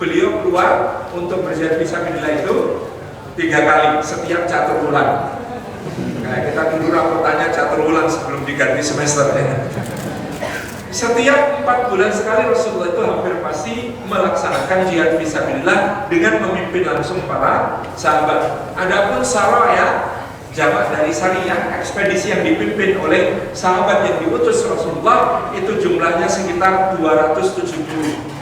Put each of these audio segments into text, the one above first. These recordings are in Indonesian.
beliau keluar untuk berjihad fisabilillah itu 3 kali setiap catur bulan. Kayak kita dulu raportannya catur bulan sebelum diganti semester ya. Setiap 4 bulan sekali Rasulullah itu hampir pasti melaksanakan jihad fisabilillah dengan memimpin langsung para sahabat. Adapun saraya, jamak dari sariyah, ekspedisi yang dipimpin oleh sahabat yang diutus Rasulullah itu jumlahnya sekitar 270.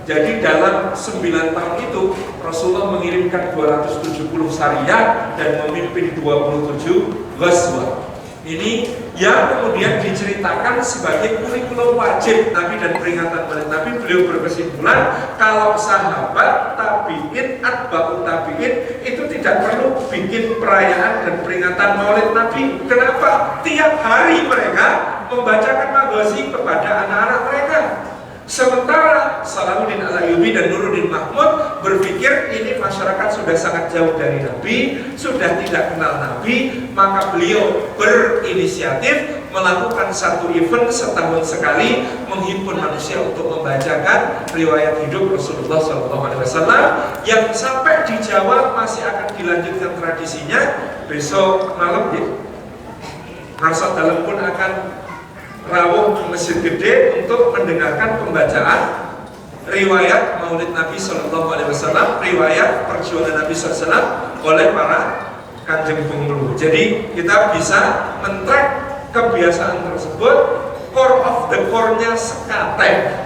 Jadi dalam 9 tahun itu Rasulullah mengirimkan 270 sariyah dan memimpin 27 ghazwah. Ini yang kemudian diceritakan sebagai kurikulum wajib Nabi dan peringatan Maulid Nabi. Beliau berkesimpulan kalau sahabat, tabi'in, atba'ut tabi'in itu tidak perlu bikin perayaan dan peringatan Maulid Nabi. Kenapa? Tiap hari mereka membacakan maghazi kepada anak-anak mereka. Sementara Salahuddin Al-Ayyubi dan Nuruddin Mahmud berpikir ini masyarakat sudah sangat jauh dari Nabi, sudah tidak kenal Nabi, maka beliau berinisiatif melakukan satu event setahun sekali menghimpun manusia untuk membacakan riwayat hidup Rasulullah SAW yang sampai di Jawa masih akan dilanjutkan tradisinya. Besok malam ya, Rasul Dalam pun akan rawuh ke Masjid Gede untuk mendengarkan pembacaan riwayat Maulid Nabi SAW, riwayat perjuangan Nabi SAW oleh para kanjeng penghulu. Jadi kita bisa men-track kebiasaan tersebut, core of the core-nya sekaten.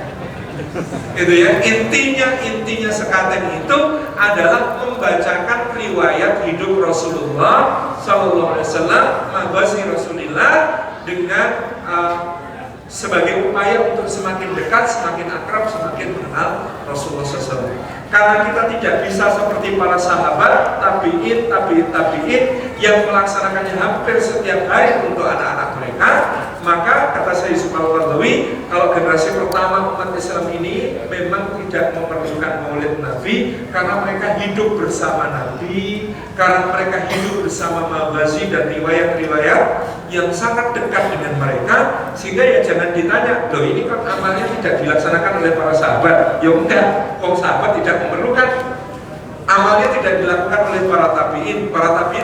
Itu ya, intinya sekaten itu adalah membacakan riwayat hidup Rasulullah SAW, maghazi Rasulullah dengan sebagai upaya untuk semakin dekat, semakin akrab, semakin mengenal Rasulullah SAW. Karena kita tidak bisa seperti para sahabat, tabi'in yang melaksanakannya hampir setiap hari untuk anak-anak mereka, maka kata saya Yusuf Al-Qaradawi, kalau generasi pertama umat Islam ini memang tidak memerlukan Maulid Nabi karena mereka hidup bersama Nabi, karena mereka hidup bersama maghazi dan riwayat-riwayat yang sangat dekat dengan mereka, sehingga ya jangan ditanya, loh ini kan amalnya tidak dilaksanakan oleh para sahabat. Ya enggak, sahabat tidak memerlukan, amalnya tidak dilakukan oleh para tabi'in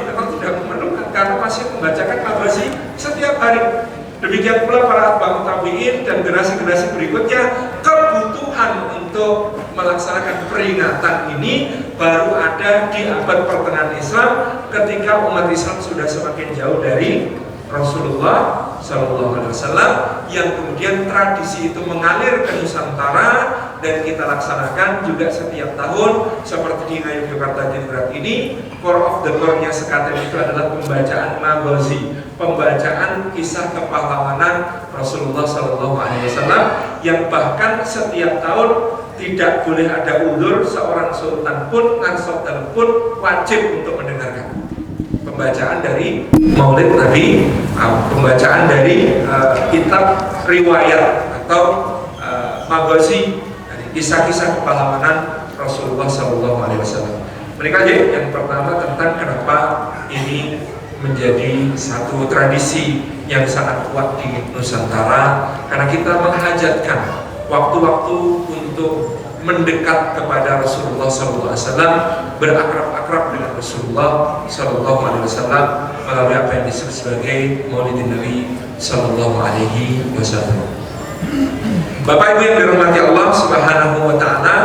memang tidak memerlukan karena masih membacakan maghazi setiap hari. Demikian pula para atba'ut tabi'in dan generasi-generasi berikutnya, kebutuhan untuk melaksanakan peringatan ini baru ada di abad pertengahan Islam ketika umat Islam sudah semakin jauh dari Rasulullah SAW, yang kemudian tradisi itu mengalir ke Nusantara dan kita laksanakan juga setiap tahun seperti di Yogyakarta Jawa ini. Core of the core-nya sekaten itu adalah pembacaan maghazi, pembacaan kisah kepahlawanan Rasulullah SAW yang bahkan setiap tahun tidak boleh ada uzur, seorang sultan pun, Sultan pun wajib untuk mendengarkan pembacaan dari Maulid Nabi, pembacaan dari kitab riwayat atau maghazi dari kisah-kisah kepahlawanan Rasulullah SAW. Mereka aja yang pertama tentang kenapa ini menjadi satu tradisi yang sangat kuat di Nusantara, karena kita menghajatkan waktu-waktu untuk mendekat kepada Rasulullah SAW, berakrab-akrab dengan Rasulullah SAW melalui apa yang disebut sebagai Maulidin Nabi SAW. Bapak Ibu yang dirahmati Allah Subhanahu wa Ta'ala,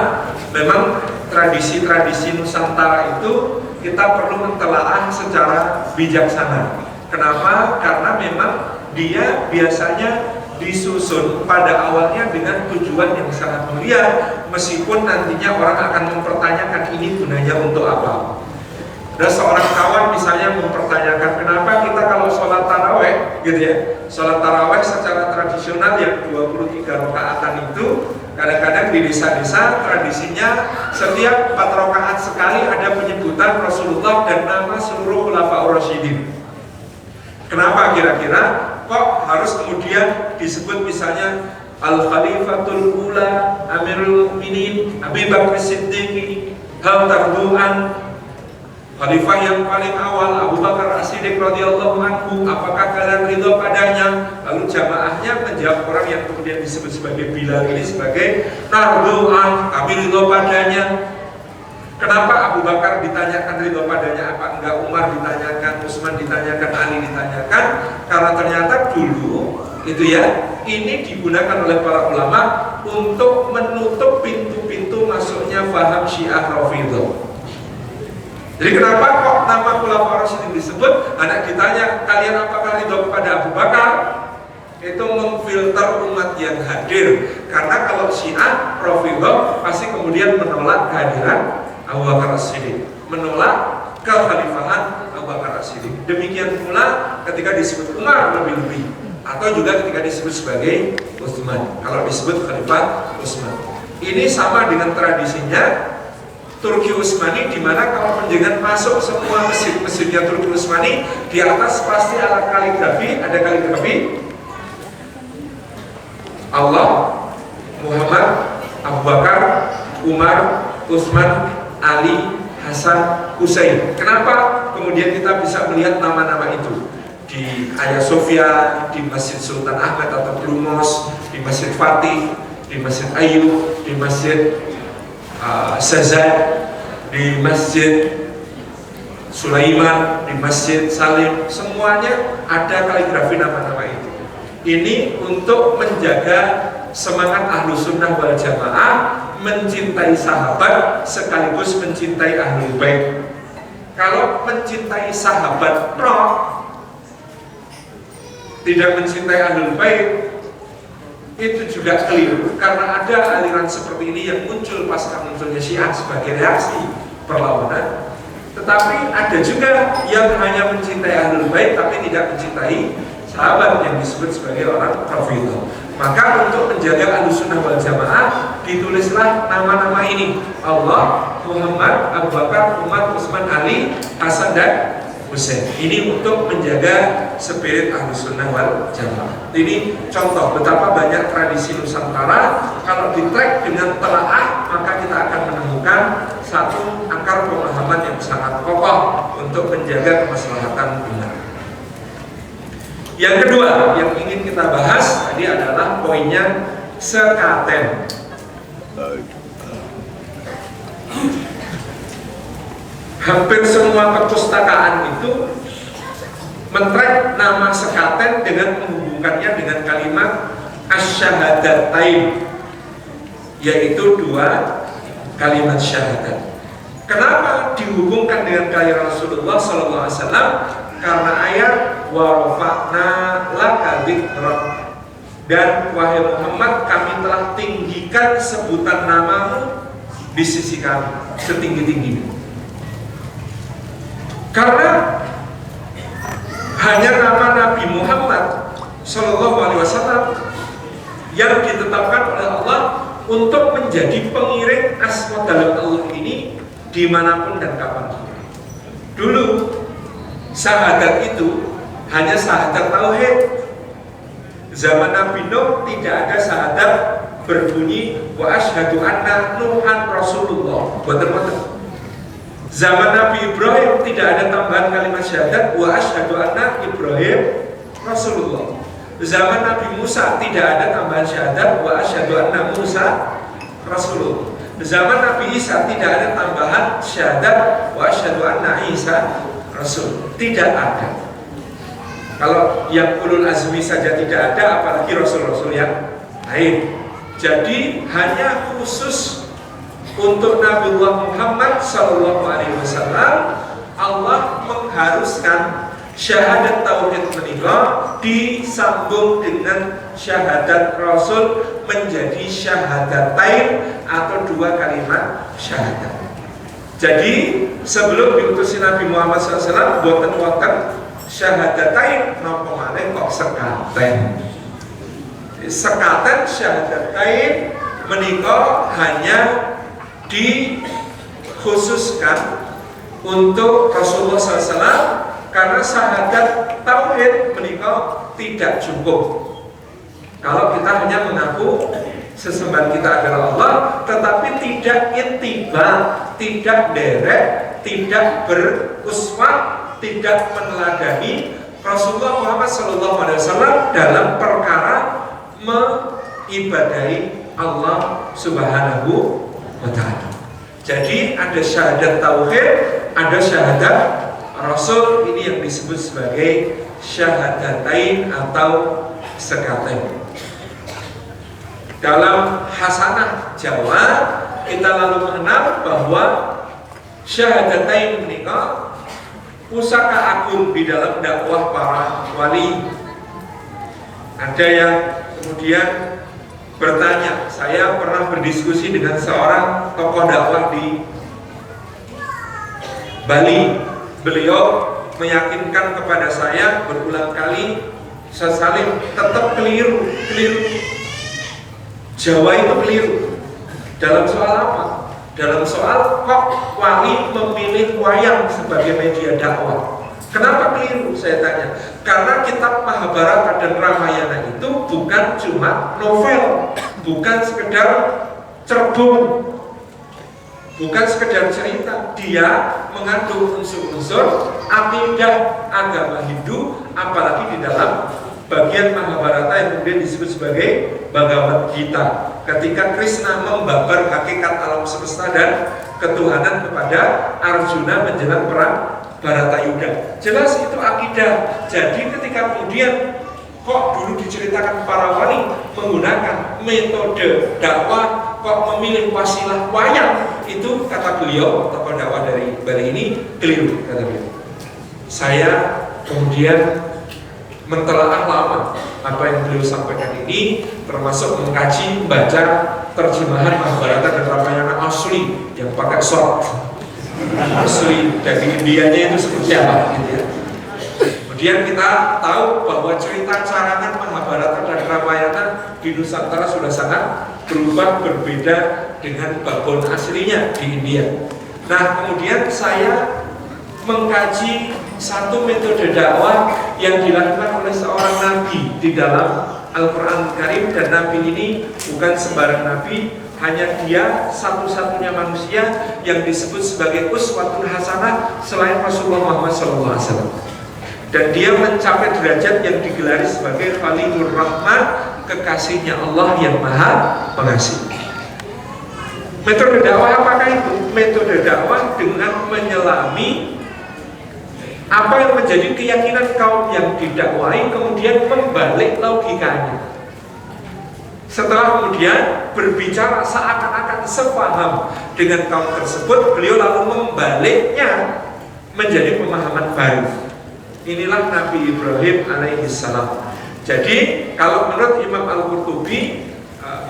memang tradisi-tradisi Nusantara itu kita perlu mentelaah secara bijaksana. Kenapa? Karena memang dia biasanya disusun pada awalnya dengan tujuan yang sangat mulia, meskipun nantinya orang akan mempertanyakan ini gunanya untuk apa. Ada seorang kawan misalnya mempertanyakan kenapa kita kalau sholat taraweh gitu ya, sholat taraweh secara tradisional yang 23 rakaatan itu kadang-kadang di desa-desa tradisinya setiap 4 rakaat sekali ada penyebutan Rasulullah dan nama seluruh khulafaur rasyidin. Kenapa kira-kira kok harus kemudian disebut misalnya Al-Khalifatul Ula, Amirul Mukminin, Abi Bakr Siddiq, hal tardu'an, Khalifah yang paling awal Abu Bakar As-Siddiq radhiyallahu anhu, apakah kalian ridho padanya? Lalu jamaahnya menjawab orang yang kemudian kemudian disebut sebagai Bilal ini sebagai nardu'an, kami ridho padanya. Kenapa Abu Bakar ditanyakan ridho padanya, apa enggak Umar ditanyakan, Utsman ditanyakan, Ali ditanyakan? Karena ternyata dulu itu ya, ini digunakan oleh para ulama untuk menutup pintu-pintu masuknya paham Syiah Rafidhah. Jadi kenapa kok nama Khulafaur Rasyidin disebut? Anak ditanya, kalian apakah ridho kepada Abu Bakar? Itu memfilter umat yang hadir. Karena kalau Syiah Rafidhah pasti kemudian menolak kehadiran Abu Bakar As-Siddiq, menolak kekhalifahan Abu Bakar As-Siddiq. Demikian pula ketika disebut Umar lebih-lebih, atau juga ketika disebut sebagai Utsman, kalau disebut Khalifah Utsman. Ini sama dengan tradisinya Turki Utsmani, di mana kalau penjenengan masuk semua masjid-masjidnya Turki Utsmani, di atas pasti ada kaligrafi Allah, Muhammad, Abu Bakar, Umar, Utsman, Ali, Hasan, Husain. Kenapa kemudian kita bisa melihat nama-nama itu di Hagia Sophia, di Masjid Sultan Ahmed atau Blue Mosque, di Masjid Fatih, di Masjid Ayyub, di Masjid Sazad, di Masjid Sulaiman, di Masjid Salim, semuanya ada kaligrafi nama-nama itu. Ini untuk menjaga semangat Ahlus Sunnah wal Jamaah mencintai sahabat sekaligus mencintai Ahlul Bait. Kalau mencintai sahabat tidak mencintai Ahlul Bait, itu juga keliru, karena ada aliran seperti ini yang muncul pasca munculnya Syiah sebagai reaksi perlawanan. Tetapi ada juga yang hanya mencintai Ahlul Bait tapi tidak mencintai sahabat, yang disebut sebagai orang Rafidhah. Maka untuk menjaga Ahlus Sunnah wal Jamaah ditulislah nama-nama ini: Allah, Muhammad, Abu Bakar, Umar, Utsman, Ali, Hasan, dan Husain. Ini untuk menjaga spirit Ahlus Sunnah wal Jamaah. Ini contoh betapa banyak tradisi Nusantara kalau di-track dengan telaah, maka kita akan menemukan satu akar pemahaman yang sangat kokoh untuk menjaga kemaslahatan umat. Yang kedua yang ingin kita bahas tadi adalah poinnya sekaten. Hampir semua perpustakaan itu men-track nama sekaten dengan menghubungkannya dengan kalimat asyhadatain, yaitu dua kalimat syahadat. Kenapa dihubungkan dengan kalimat Rasulullah SAW? Karena ayat wa rafa'na laka dzikrak, dan wahai Muhammad, kami telah tinggikan sebutan namamu di sisi kami setinggi-tingginya. Karena hanya nama Nabi Muhammad SAW yang ditetapkan oleh Allah untuk menjadi pengiring asma dalam Allah ini dimanapun dan kapanpun. Dulu syahadat itu hanya syahadat tauhid. Zaman Nabi Nuh tidak ada syahadat berbunyi wa asyhadu anna Nuhan Rasulullah. Boten-boten. Zaman Nabi Ibrahim tidak ada tambahan kalimat syahadat wa asyhadu anna Ibrahim Rasulullah. Zaman Nabi Musa tidak ada tambahan syahadat wa asyhadu anna Musa Rasulullah. Zaman Nabi Isa tidak ada tambahan syahadat wa asyhadu anna Isa Rasul. Tidak ada. Kalau yang ulul azmi saja tidak ada, apalagi rasul-rasul yang lain. Jadi hanya khusus untuk Nabiullah Muhammad SAW Allah mengharuskan syahadat tauhid menikah disambung dengan syahadat Rasul menjadi syahadatain atau dua kalimat syahadat. Jadi sebelum diutusi Nabi Muhammad SAW boten-boten syahadatain napa maneh kok sekaten. Sekaten syahadatain menika hanya dikhususkan untuk Rasulullah SAW karena syahadat tauhid menika tidak cukup. Kalau kita hanya mengaku sesembahan kita adalah Allah, tetapi tidak intiba, tidak derek, tidak beruswah, tidak meneladani Rasulullah Muhammad SAW dalam perkara ibadahi Allah Subhanahu wa ta'ala. Jadi ada syahadat tauhid, ada syahadat Rasul, ini yang disebut sebagai syahadatain atau sekatain. Dalam hasanah Jawa kita lalu mengenal bahwa syahadatain menikah pusaka agung di dalam dakwah para wali. Ada yang kemudian bertanya, saya pernah berdiskusi dengan seorang tokoh dakwah di Bali. Beliau meyakinkan kepada saya berulang kali, saya saling tetap keliru. Jawa itu keliru. Dalam soal apa? Dalam soal kok wali memilih wayang sebagai media dakwah. Kenapa keliru? Saya tanya. Karena kitab Mahabharata dan Ramayana itu bukan cuma novel, bukan sekedar cerbung, bukan sekedar cerita. Dia mengandung unsur-unsur akidah agama Hindu, apalagi di dalam bagian Mahabharata yang kemudian disebut sebagai Bhagavad Gita. Ketika Krishna membabar hakikat alam semesta dan ketuhanan kepada Arjuna menjelang perang Baratayuda. Jelas itu akidah. Jadi ketika kemudian kok dulu diceritakan para wali menggunakan metode dakwah, kok memilih wasilah wayang, itu kata beliau, tokoh dakwah dari Bali ini keliru, kata beliau. Saya kemudian mentelaah lama apa yang beliau sampaikan ini, termasuk mengkaji, membaca terjemahan Mahabharata dan Ramayana asli yang pakai short asli dari Indianya itu seperti apa gitu ya. Kemudian kita tahu bahwa cerita carangan Mahabharata dan Ramayana di Nusantara sudah sangat berubah, berbeda dengan babon aslinya di India. Nah, kemudian saya mengkaji satu metode dakwah yang dilakukan oleh seorang nabi di dalam Al-Quran Karim, dan nabi ini bukan sembarang nabi, hanya dia satu-satunya manusia yang disebut sebagai uswatun hasanah selain Rasulullah Muhammad SAW. Dan dia mencapai derajat yang digelari sebagai Khalilur Rahman, kekasihnya Allah yang Maha Pengasih. Metode dakwah apakah itu? Metode dakwah dengan menyelami apa yang menjadi keyakinan kaum yang didakwai, kemudian membalik logikanya. Setelah kemudian berbicara seakan-akan sepaham dengan kaum tersebut, beliau lalu membaliknya menjadi pemahaman baru. Inilah Nabi Ibrahim alaihissalam. Jadi kalau menurut Imam Al-Qurtubi,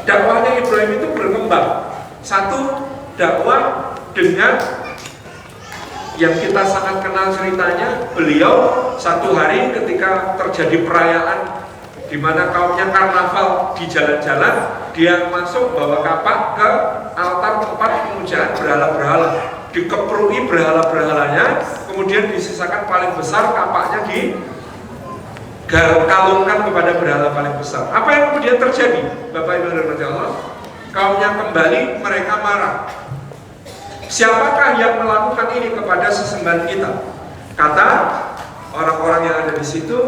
dakwahnya Ibrahim itu berkembang. Satu, dakwah dengan yang kita sangat kenal ceritanya, beliau satu hari ketika terjadi perayaan di mana kaumnya karnaval di jalan-jalan, dia masuk bawa kapak ke altar tempat pemujaan berhala-berhala, dikeprui berhala-berhalanya, kemudian disisakan paling besar, kapaknya dikalungkan kepada berhala paling besar. Apa yang kemudian terjadi? Bapak Ibu dan Allah, kaumnya kembali, mereka marah. Siapakah yang melakukan ini kepada sesembahan kita? Kata orang-orang yang ada di situ,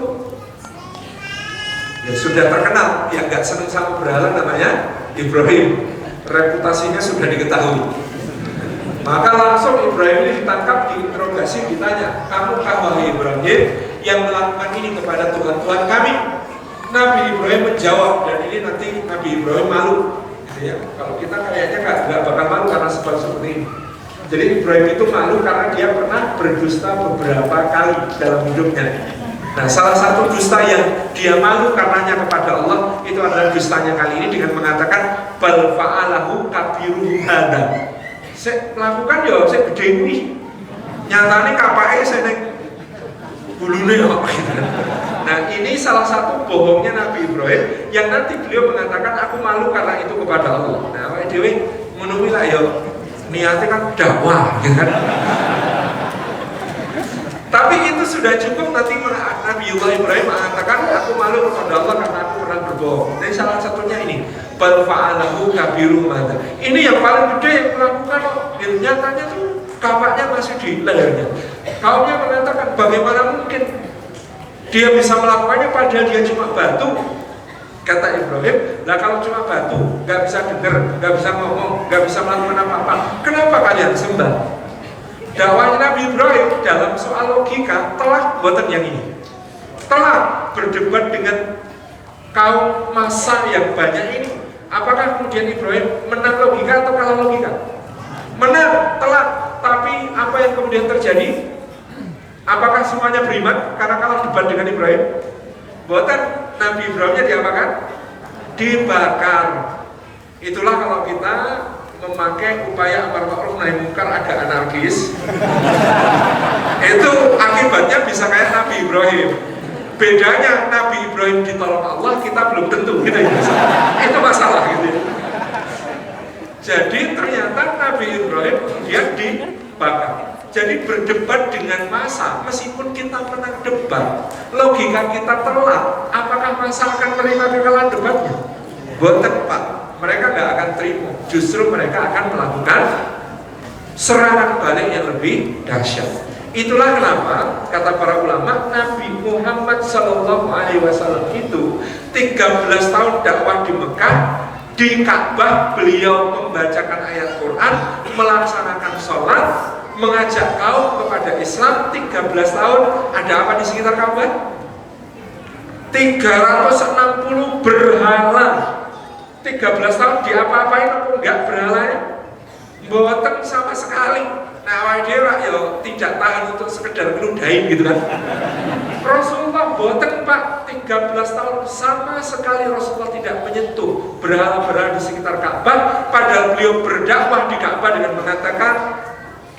ya sudah terkenal, yang gak senang sama berhala namanya Ibrahim. Reputasinya sudah diketahui. Maka langsung Ibrahim ini ditangkap, diinterogasi, ditanya, kamu wahai Ibrahim yang melakukan ini kepada Tuhan-Tuhan kami? Nabi Ibrahim menjawab, dan ini nanti Nabi Ibrahim malu, gitu ya. Kalau kita kayaknya gak bakal malu karena sebab seperti ini. Jadi Ibrahim itu malu karena dia pernah berdusta beberapa kali dalam hidupnya. Nah, salah satu dusta yang dia malu karenanya kepada Allah itu adalah dustanya kali ini dengan mengatakan bal fa'alahu kabiruhum hada. Saya lakukan ya, saya gede ini. Nyatanya kapake saya nek bulune kok. Nah, ini salah satu bohongnya Nabi Ibrahim yang nanti beliau mengatakan aku malu karena itu kepada Allah. Nah, awake dhewe ngono lah ya. Niatnya kan dakwah, ya kan? Tapi itu sudah cukup. Nanti Nabi Ibrahim mengatakan aku malu kepada Allah karena aku pernah berbohong. Jadi salah satunya ini bal fa'alahu kabiruhum hada. Ini yang paling gede yang melakukan. Nyatanya tuh kapaknya masih di lehernya. Kaumnya mengatakan bagaimana mungkin dia bisa melakukannya padahal dia cuma batu. Kata Ibrahim, nah kalau cuma batu, nggak bisa dengar, nggak bisa ngomong, nggak bisa melakukan apa-apa, kenapa kalian sembah? Dakwahnya Nabi Ibrahim dalam soal logika telah buatan yang ini, telah berdebat dengan kaum masa yang banyak ini. Apakah kemudian Ibrahim menang logika atau kalah logika? Menang, telah. Tapi apa yang kemudian terjadi? Apakah semuanya beriman karena kalah debat dengan Ibrahim? Buatan Nabi Ibrahimnya diapakan? Dibakar. Itulah kalau kita memakai upaya amar ma'ruf nahi munkar agak anarkis, itu akibatnya bisa kayak Nabi Ibrahim. Bedanya Nabi Ibrahim ditolong Allah, kita belum tentu gitu ya. Itu masalah gitu ya. Jadi ternyata Nabi Ibrahim dia dibakar. Jadi berdebat dengan masa, meskipun kita menang debat, logika kita telat, apakah masa akan menerima kekalahan debatnya? Boten Pak, mereka nggak akan terima. Justru mereka akan melakukan serangan balik yang lebih dahsyat. Itulah kenapa kata para ulama, Nabi Muhammad SAW itu 13 tahun dakwah di Mekah, di Ka'bah beliau membacakan ayat Quran, melaksanakan sholat, mengajak kaum kepada Islam. 13 tahun ada apa di sekitar Ka'bah? 360 berhala. 13 tahun diapa-apain apa enggak berhalanya? Mboten sama sekali. Nah, dewa ya tidak tahan untuk sekedar ngeludahin gitu kan. Rasulullah boten Pak, 13 tahun sama sekali Rasulullah tidak menyentuh berhala-berhala di sekitar Ka'bah, padahal beliau berdakwah di Ka'bah dengan mengatakan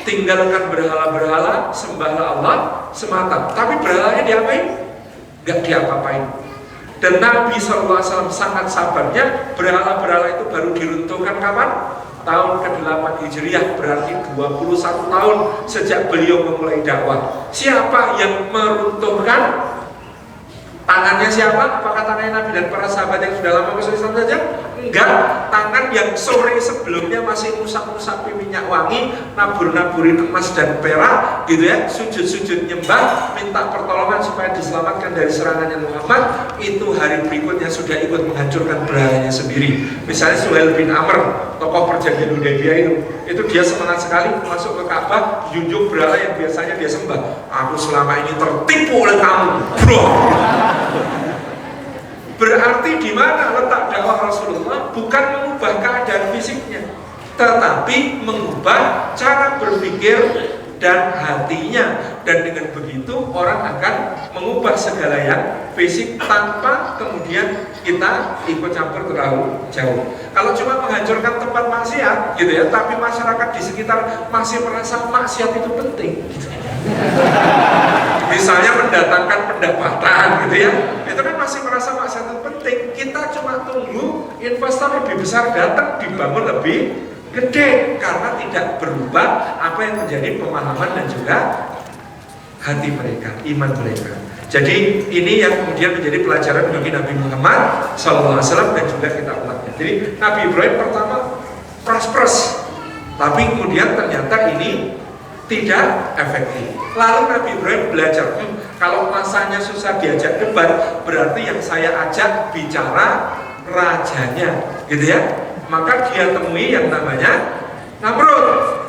tinggalkan berhala-berhala, sembahlah Allah semata. Tapi berhalanya diapain? Gak diapa-apain. Dan Nabi SAW sangat sabarnya, berhala-berhala itu baru diruntuhkan kapan? Tahun ke-8 Hijriah, berarti 21 tahun sejak beliau memulai dakwah. Siapa yang meruntuhkan? Tangannya siapa? Apakah tangannya Nabi dan para sahabat yang sudah lama masuk Islam saja? Enggak, tangan yang sore sebelumnya masih ngusap-ngusapi minyak wangi, nabur-naburin emas dan perak gitu ya, sujud-sujud nyembah, minta pertolongan supaya diselamatkan dari serangannya Muhammad. Itu hari berikutnya sudah ikut menghancurkan berhalanya sendiri. Misalnya Suhail bin Amr, tokoh perjanjian Hudaybiyah itu dia semangat sekali masuk ke Ka'bah, junjung berhala yang biasanya dia sembah. Aku selama ini tertipu oleh kamu, bro. Berarti di mana letak dakwah Rasulullah? Bukan mengubah keadaan fisiknya, tetapi mengubah cara berpikir dan hatinya. Dan dengan begitu orang akan mengubah segala yang fisik tanpa kemudian kita ikut campur terlalu jauh. Kalau cuma menghancurkan tempat maksiat gitu ya, tapi masyarakat di sekitar masih merasa maksiat itu penting. Misalnya mendatangkan pendapatan gitu ya, itu kan masih merasa maksiat itu penting. Kita cuma tunggu investor lebih besar datang, dibangun lebih gede, karena tidak berubah apa yang menjadi pemahaman dan juga hati mereka, iman mereka. Jadi ini yang kemudian menjadi pelajaran bagi Nabi Muhammad SAW dan juga kita umatnya. Jadi Nabi Ibrahim pertama pras-pras, tapi kemudian ternyata ini tidak efektif. Lalu Nabi Ibrahim belajar, kalau masanya susah diajak debat, berarti yang saya ajak bicara rajanya, gitu ya. Maka dia temui yang namanya Namrud.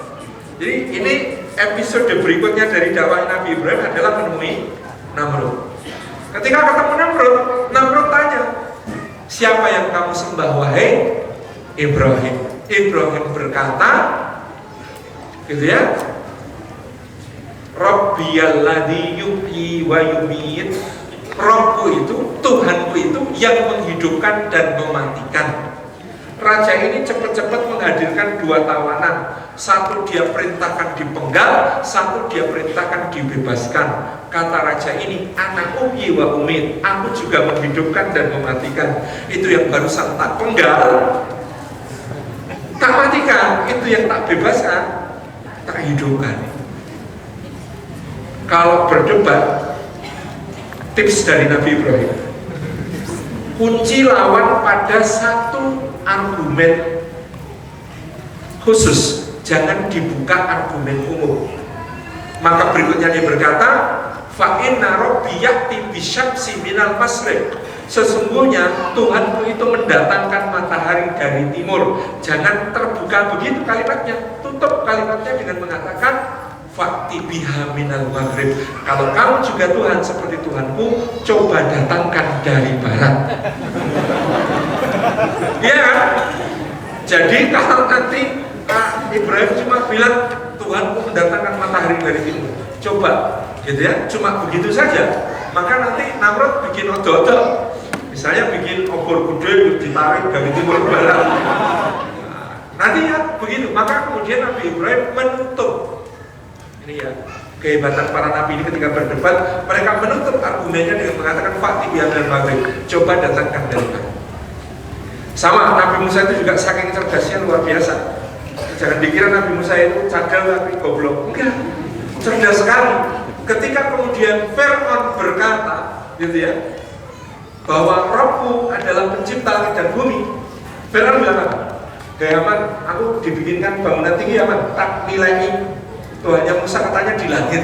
Jadi ini episode berikutnya dari dakwah Nabi Ibrahim adalah menemui Namrud. Ketika ketemu Namrud, Namrud tanya, siapa yang kamu sembah wahai Ibrahim? Ibrahim berkata, gitu ya, Rabbiyalladzi yuhyi wa yumiit. Robku itu, Tuhanku itu yang menghidupkan dan mematikan. Raja ini cepat-cepat menghadirkan dua tawanan. Satu dia perintahkan dipenggal, satu dia perintahkan dibebaskan. Kata raja ini, ana uhyi wa umit, aku juga menghidupkan dan mematikan. Itu yang barusan tak penggal, tak matikan. Itu yang tak bebaskan, tak hidupkan. Kalau berdebat, tips dari Nabi Ibrahim, kunci lawan pada satu argumen khusus, jangan dibuka argumen umum. Maka berikutnya dia berkata, fa inna rabbi ya'ti bisyamsi minal masriq. Sesungguhnya Tuhanmu itu mendatangkan matahari dari timur. Jangan terbuka begitu kalimatnya. Tutup kalimatnya dengan mengatakan fakti biha minal maghrib. Kalau kamu juga Tuhan seperti Tuhanku, coba datangkan dari barat. Iya kan? Jadi kalau nanti Ibrahim cuma bilang Tuhanku mendatangkan matahari dari timur, coba gitu ya, cuma begitu saja, maka nanti Namrud bikin odo-odo. Misalnya bikin obor gede ditarik dari timur ke barat. Nanti ya begitu, maka kemudian Nabi Ibrahim menutup. Ini ya kehebatan para nabi ini ketika berdebat, mereka menutup argumennya dengan mengatakan fakti biha minal maghrib, coba datangkan dari barat. Sama Nabi Musa itu juga saking cerdasnya luar biasa. Jangan dikira Nabi Musa itu cadel tapi goblok. Enggak, cerdas sekali. Ketika kemudian Fir'aun berkata, gitu ya, bahwa Rabbku adalah pencipta langit dan bumi, Fir'aun bilang apa? Gaya Haman, aku dibikinkan bangunan tinggi Haman, tak nilai Tuhannya Musa katanya di langit.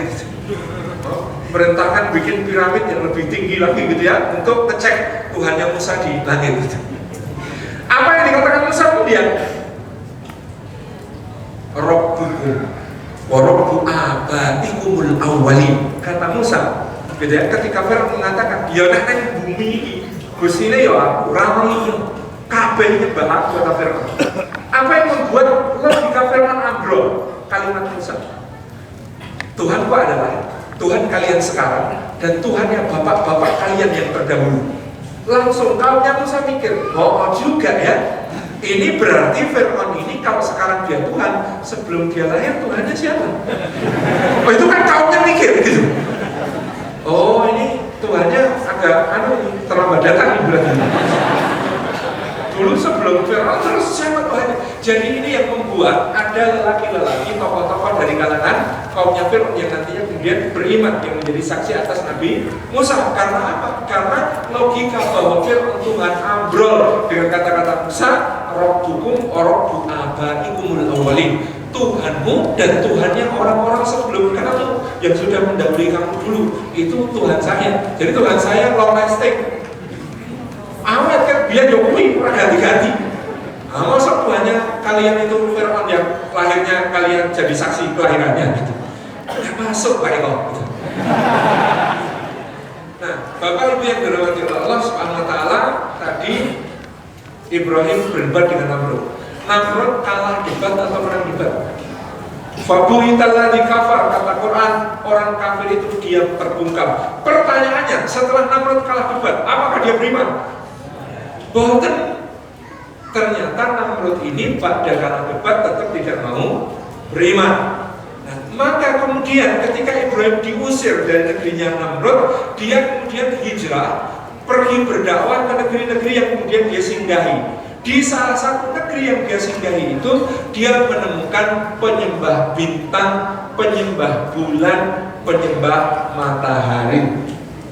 Perintahkan bikin piramid yang lebih tinggi lagi gitu ya, untuk ngecek Tuhannya Musa di langit gitu. Apa yang dikatakan Musa kemudian? Rabbukum wa rabbu abaikumul awwalin. Kata Musa, gitu ya, ketika Fir'aun mengatakan, ya nek nang bumi iki Gusine ya aku ramai kabeh nyembah aku, kata Fir'aun. Apa yang membuat logika Fir'aun ambrol? Kalimat Musa. Tuhanku adalah Tuhan kalian sekarang dan Tuhannya bapak-bapak kalian yang terdahulu. Langsung kaumnya Musa mikir, oh juga ya. Ini berarti Fir'aun ini kalau sekarang dia Tuhan, sebelum dia lahir Tuhannya siapa? Oh itu kan kaumnya mikir gitu. Oh ini Tuhannya agak terlambat datang berarti. Dulu sebelum Fir'aun terus siapa Tuhannya? Jadi ini yang membuat ada lelaki-lelaki tokoh-tokoh dari kalangan kaumnya Fir'aun yang nantinya kemudian beriman, yang menjadi saksi atas Nabi Musa. Karena apa? Karena logika bahwa Fir'aun Tuhan ambrol dengan kata-kata Musa, Rabbukum wa rabbu abaikumul awwalin. Tuhanmu dan Tuhannya orang-orang sebelum kamu yang sudah mendahului kamu dulu, itu Tuhan saya. Jadi Tuhan saya long lasting. Awet kan biar Jokowi pernah ganti-ganti. Masa Tuhannya kalian itu Fir'aun yang lahirnya kalian jadi saksi kelahirannya gitu. Nggak masuk Pak Eko gitu. Nah, Bapak Ibu yang dirahmati Allah Subhanahu wa taala, tadi Ibrahim berdebat dengan Namrud. Namrud kalah debat atau menang debat? Fabuhitalladzi kafar, kata Quran, orang kafir itu diam terbungkam. Pertanyaannya, setelah Namrud kalah debat, apakah dia beriman? Bahkan ternyata Namrud ini pada kalah debat tetap tidak mau beriman. Nah, maka kemudian ketika Ibrahim diusir dari negerinya Namrud, dia kemudian hijrah, pergi berdakwah ke negeri-negeri yang kemudian dia singgahi. Di salah satu negeri yang dia singgahi itu, dia menemukan penyembah bintang, penyembah bulan, penyembah matahari.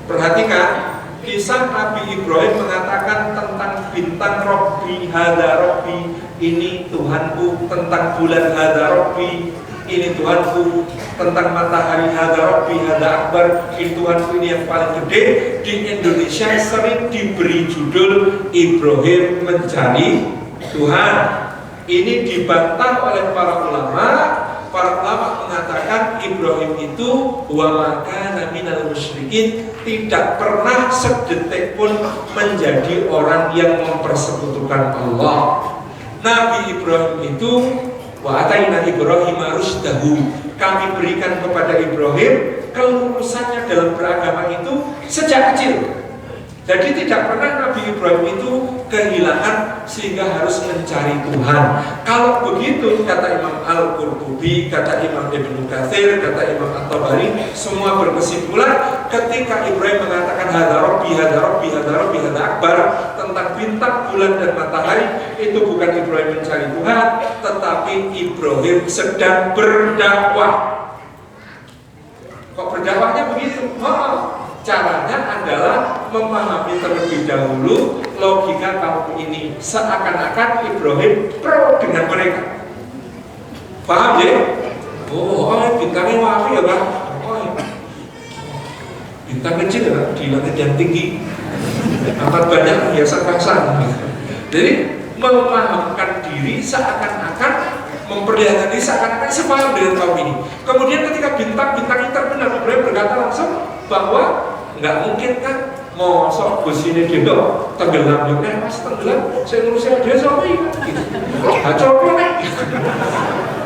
Perhatikan, kisah Nabi Ibrahim mengatakan tentang bintang Robbi, hada Robbi, ini Tuhanku, tentang bulan hada Robbi, ini Tuhanku, tentang matahari hada Robbi, hada Akbar, ini Tuhanku, ini yang paling gede. Di Indonesia sering diberi judul Ibrahim mencari Tuhan. Ini dibantah oleh para ulama. Para ulama mengatakan Ibrahim itu wa makana minal musyrikin, tidak pernah sedetik pun menjadi orang yang mempersekutukan Allah. Nabi Ibrahim itu wa ataina Ibrahim rusdahu, kami berikan kepada Ibrahim kelurusannya dalam beragama itu sejak kecil. Jadi tidak pernah Nabi Ibrahim itu kehilangan sehingga harus mencari Tuhan. Kalau begitu, kata Imam Al-Qurtubi, kata Imam Ibnu Katsir, kata Imam At-Tabari, semua berkesimpulan ketika Ibrahim mengatakan hada Rabbi, hada Rabbi, hada Rabbi, hada Akbar, tentang bintang, bulan dan matahari, itu bukan Ibrahim mencari Tuhan, tetapi Ibrahim sedang berdakwah. Kok berdakwahnya begitu? Caranya adalah memahami terlebih dahulu logika kaum ini, seakan-akan Ibrahim pro dengan mereka. Paham ya? Bintangnya wafi ya Pak? Bintang kecil ya, di langit yang tinggi. amat banyak hiasan pasang. Jadi memahamkan diri seakan-akan memperlihatkan diri seakan-akan sepaham dengan kaum ini. Kemudian ketika bintang-bintang itu terbenar, Ibrahim berkata langsung bahwa nggak mungkin kan mau sok bus ini dia tenggelam juga, mas tenggelam, saya ngurusin dia sama ini, coba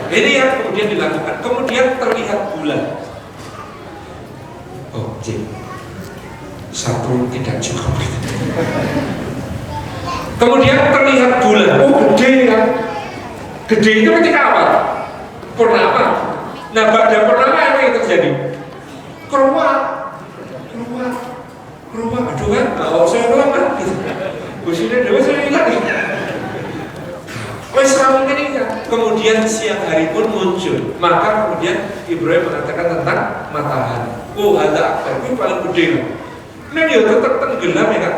ini yang kemudian dilakukan. Kemudian terlihat bulan. Oh, satu tidak cukup. Kemudian terlihat bulan. Oh, gede kan? Gede itu ketika apa? Purnama. Nah, pada purnama apa yang terjadi? Keluar. Aduh kan? Oh, saya bilang kan? Busnya dewa saya hilang. Wes mungkin ini kan. Kemudian siang hari pun muncul. Maka kemudian Ibrahim mengatakan tentang matahari. Oh, ada akbar. Ini paling gede kan? Nah, dia tetap tenggelam ya kan?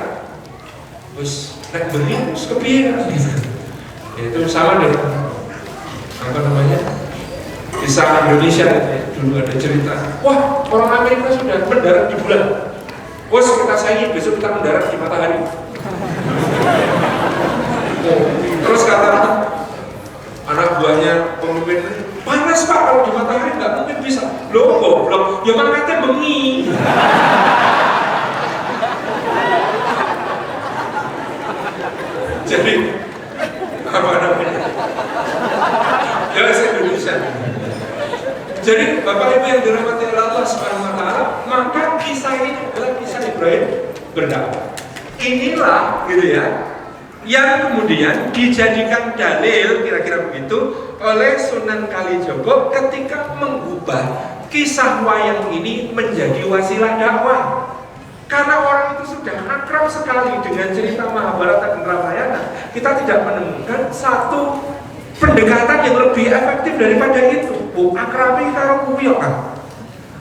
Wes naik benih, terus kepiye kan? Itu sama deh. Apa namanya? Di sana Indonesia dulu ada cerita. Wah, orang Amerika sudah mendarat di bulan. Bos, kita saingi, besok kita mendarat di matahari. Terus kata anak buahnya pemimpin, panas pak, kalau di matahari nggak mungkin bisa. Loh, goblok, ya mana katanya bengi. Jadi apa namanya? Ya, saya Indonesia. Jadi Bapak Ibu yang dirahmati Allah Subhanahu wa Ta'ala, maka kisah ini adalah kisah Ibrahim berdakwah. Inilah gitu ya, yang kemudian dijadikan dalil kira-kira begitu oleh Sunan Kalijogo ketika mengubah kisah wayang ini menjadi wasilah dakwah. Karena orang itu sudah akrab sekali dengan cerita Mahabharata dan Ramayana, kita tidak menemukan satu pendekatan yang lebih efektif daripada itu. Akrabnya karo kuyok kan?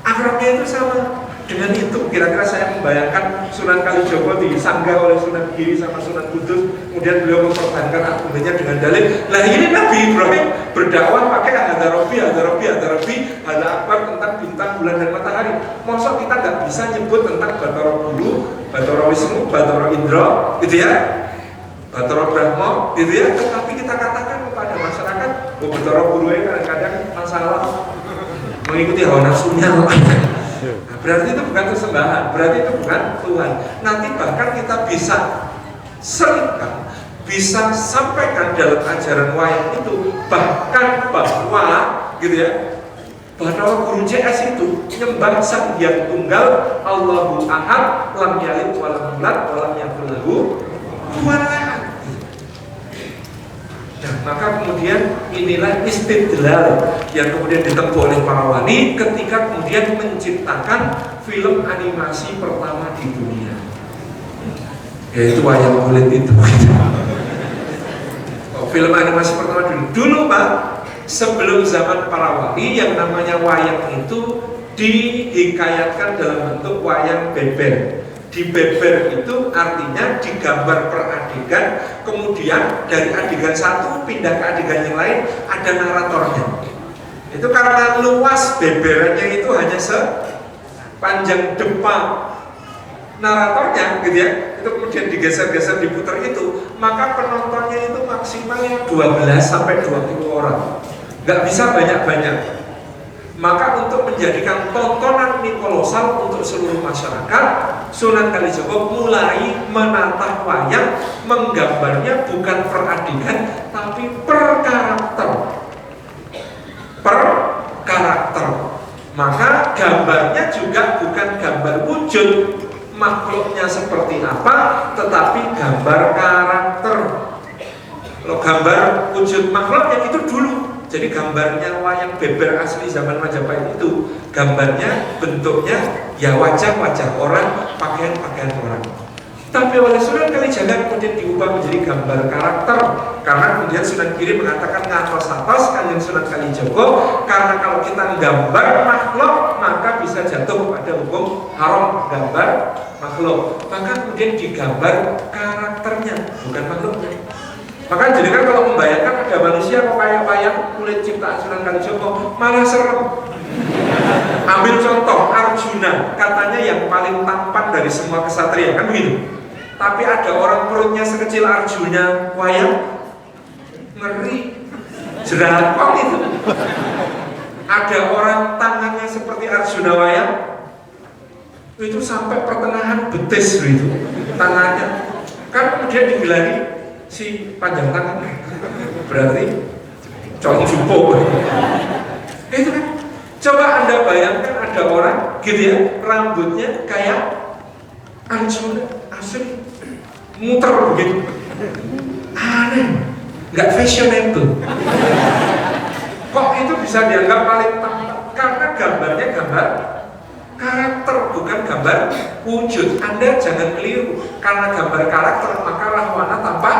Akrabnya itu sama dengan itu. Kira-kira saya membayangkan Sunan Kalijogo disanggah oleh Sunan Giri sama Sunan Kudus, kemudian beliau mempertahankan argumennya dengan dalil. Nah, ini Nabi Ibrahim berdakwah pakai hada akbar tentang bintang, bulan dan matahari. Masa kita nggak bisa nyebut tentang Batara Bulu, Batara Wisnu, Batara Indra, gitu ya? Batara Brahma, gitu ya? Tetapi kita katakan kepada masyarakat, Batara Bulu kadang-kadang masalah mengikuti hawa nafsunya. Nah, berarti itu bukan kesembahan, berarti itu bukan Tuhan. Nanti bahkan kita bisa selipkan, bisa sampaikan dalam ajaran wayang itu, bahkan bahwa gitu ya, bahwa guru CS itu nyembah Sang Hyang Tunggal, Allahu Ahad, lam yalid walam yulad walam yakul lahu kufuwan ahad. Nah, maka kemudian inilah istidlal yang kemudian ditempuh oleh para wali ketika kemudian menciptakan film animasi pertama di dunia, yaitu wayang kulit itu. Film animasi pertama dulu Pak, sebelum zaman para wali, yang namanya wayang itu dihikayatkan dalam bentuk wayang beber. Di beber itu artinya digambar per adegan, kemudian dari adegan satu pindah ke adegan yang lain, ada naratornya. Itu karena luas beberannya itu hanya sepanjang depan naratornya gitu ya, itu kemudian digeser-geser diputar itu, maka penontonnya itu maksimalnya 12 sampai 20 orang, nggak bisa banyak-banyak. Maka untuk menjadikan tontonan ini kolosal untuk seluruh masyarakat, Sunan Kalijogo mulai menata wayang, menggambarnya bukan per adegan tapi per karakter. Maka gambarnya juga bukan gambar wujud makhluknya seperti apa, tetapi gambar karakter. Kalau gambar wujud makhluknya itu dulu. Jadi gambarnya wayang beber asli zaman Majapahit itu, gambarnya, bentuknya ya wajah-wajah orang, pakaian-pakaian orang. Tapi oleh Sunan Kalijaga kemudian diubah menjadi gambar karakter, karena kemudian Sunan Giri mengatakan ngatos-atos Kanjeng Sunan Kalijogo, karena kalau kita gambar makhluk maka bisa jatuh pada hukum haram gambar makhluk. Maka kemudian digambar karakternya, bukan makhluknya. Maka jadi kan kalau membayangkan ada manusia kok kayak wayang kulit ciptaan Sunan Kalijogo, malah serem. Ambil contoh Arjuna, katanya yang paling tampan dari semua kesatria, kan begitu? Tapi ada orang perutnya sekecil Arjuna wayang, ngeri, jerakong itu. Ada orang tangannya seperti Arjuna wayang, itu sampai pertengahan betis itu tangannya. Kan kemudian digelari si panjang tangan, berarti Cong Jupo. Itu kan, coba Anda bayangkan ada orang gitu ya, rambutnya kayak Arjuna, asli muter begitu, aneh, nggak fashionable. Kok itu bisa dianggap paling tampan? Karena gambarnya gambar karakter, bukan gambar wujud. Anda jangan keliru, karena gambar karakter maka Rahwana tampak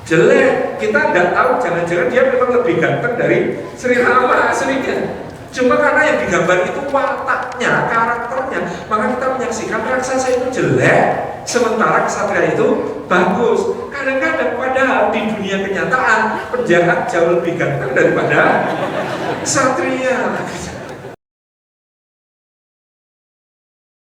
jelek. Kita tidak tahu, jangan-jangan dia memang lebih ganteng dari Sri Rama aslinya. Cuma karena yang digambar itu wataknya, karakternya, maka kita menyaksikan raksasa itu jelek, sementara kesatria itu bagus. Kadang-kadang padahal di dunia kenyataan penjahat jauh lebih ganteng daripada kesatria.